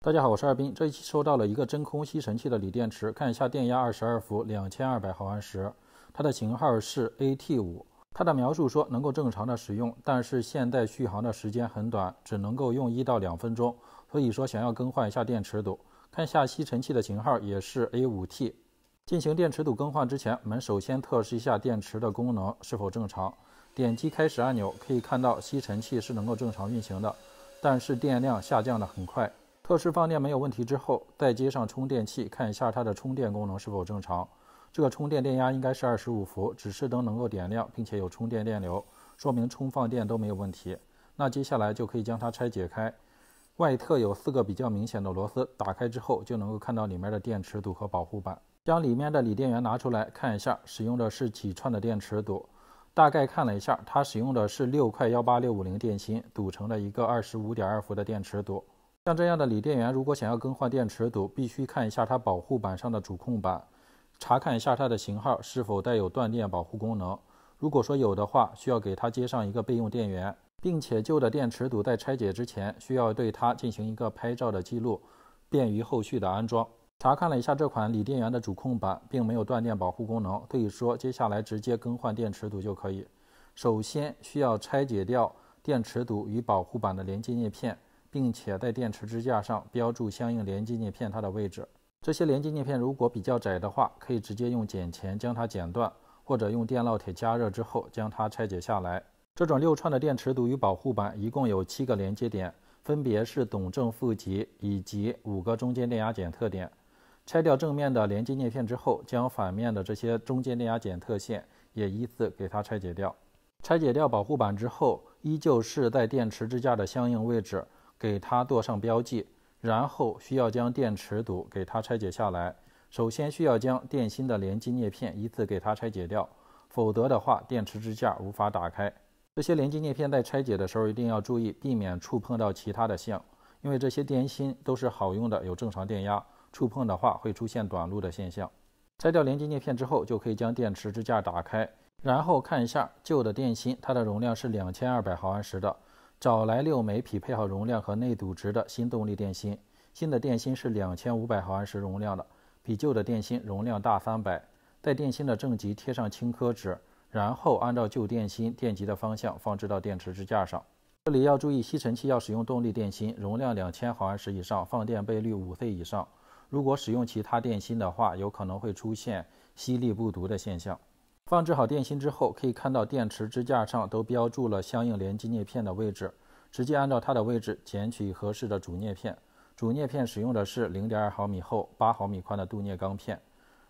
大家好，我是二斌。这一期收到了一个真空吸尘器的锂电池，看一下电压22伏，2200毫安时，它的型号是 AT5。它的描述说能够正常的使用，但是现在续航的时间很短，只能够用1到2分钟，所以说想要更换一下电池组。看一下吸尘器的型号也是 A5T。进行电池组更换之前，我们首先测试一下电池的功能是否正常。点击开始按钮，可以看到吸尘器是能够正常运行的，但是电量下降的很快。测试放电没有问题之后，再接上充电器，看一下它的充电功能是否正常。这个充电电压应该是25伏，指示灯能够点亮，并且有充电电流，说明充放电都没有问题。那接下来就可以将它拆解开，外侧有4个比较明显的螺丝，打开之后就能够看到里面的电池组和保护板。将里面的锂电源拿出来看一下，使用的是几串的电池组。大概看了一下，它使用的是6块18650电芯组成的一个25.2伏的电池组。像这样的锂电源，如果想要更换电池组，必须看一下它保护板上的主控板，查看一下它的型号是否带有断电保护功能。如果说有的话，需要给它接上一个备用电源，并且旧的电池组在拆解之前，需要对它进行一个拍照的记录，便于后续的安装。查看了一下这款锂电源的主控板，并没有断电保护功能，所以说接下来直接更换电池组就可以。首先需要拆解掉电池组与保护板的连接叶片，并且在电池支架上标注相应连接叶片它的位置。这些连接叶片如果比较窄的话，可以直接用剪钳将它剪断，或者用电烙铁加热之后将它拆解下来。这种6串的电池组与保护板一共有7个连接点，分别是董正负极以及5个中间电压检测点。拆掉正面的连接叶片之后，将反面的这些中间电压检测线也依次给它拆解掉。拆解掉保护板之后，依旧是在电池支架的相应位置给它做上标记，然后需要将电池组给它拆解下来。首先需要将电芯的连接叶片依次给它拆解掉，否则的话电池支架无法打开。这些连接叶片在拆解的时候一定要注意，避免触碰到其他的线，因为这些电芯都是好用的，有正常电压，触碰的话会出现短路的现象。拆掉连接叶片之后，就可以将电池支架打开，然后看一下旧的电芯，它的容量是2200毫安时的，找来6枚匹配好容量和内阻值的新动力电芯。新的电芯是2500毫安时容量的，比旧的电芯容量大300。在电芯的正极贴上轻科纸，然后按照旧电芯电极的方向放置到电池支架上。这里要注意，吸尘器要使用动力电芯，容量2000毫安时以上，放电倍率5C 以上。如果使用其他电芯的话，有可能会出现吸力不足的现象。放置好电芯之后，可以看到电池支架上都标注了相应连接叶片的位置，直接按照它的位置剪取合适的主叶片。主叶片使用的是 0.2 毫米厚、8毫米宽的镀镍钢片，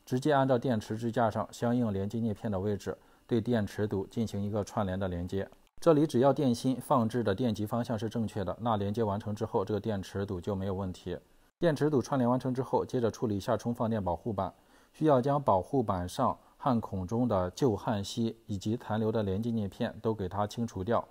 直接按照电池支架上相应连接叶片的位置，对电池组进行一个串联的连接。这里只要电芯放置的电极方向是正确的，那连接完成之后，这个电池组就没有问题。电池组串联完成之后，接着处理一下充放电保护板，需要将保护板上焊孔中的旧焊锡以及残留的连接叶片都给它清除掉。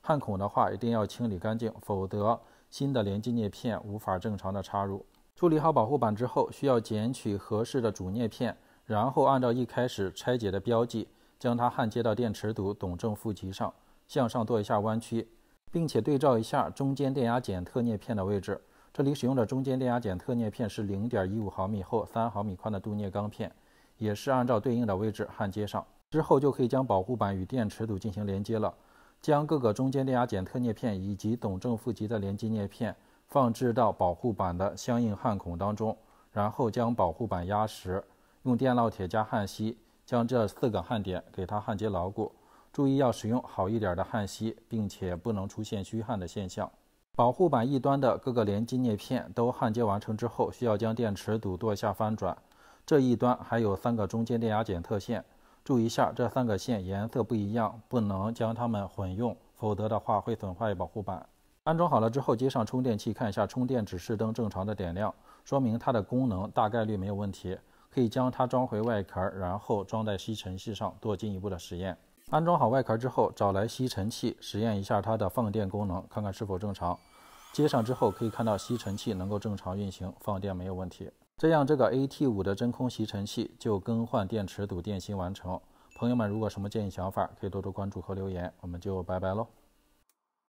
焊孔的话一定要清理干净，否则新的连接叶片无法正常的插入。处理好保护板之后，需要剪取合适的主叶片，然后按照一开始拆解的标记，将它焊接到电池组董正负极上，向上做一下弯曲，并且对照一下中间电压检测叶片的位置。这里使用的中间电压检测叶片是 0.15 毫米厚、3毫米宽的镀镍钢片，也是按照对应的位置焊接上。之后就可以将保护板与电池组进行连接了。将各个中间电压检测叶片以及董正负极的连接叶片放置到保护板的相应焊孔当中，然后将保护板压实，用电烙铁加焊锡将这4个焊点给它焊接牢固。注意要使用好一点的焊锡，并且不能出现虚焊的现象。保护板一端的各个连接叶片都焊接完成之后，需要将电池组做一下翻转。这一端还有3个中间电压检测线，注意一下这3个线颜色不一样，不能将它们混用，否则的话会损坏保护板。安装好了之后，接上充电器，看一下充电指示灯正常的点亮，说明它的功能大概率没有问题，可以将它装回外壳，然后装在吸尘器上做进一步的实验。安装好外壳之后，找来吸尘器实验一下它的放电功能，看看是否正常。接上之后可以看到吸尘器能够正常运行，放电没有问题。这样这个 AT5 的真空吸尘器就更换电池组电芯完成。朋友们如果什么建议想法，可以多多关注和留言，我们就拜拜喽。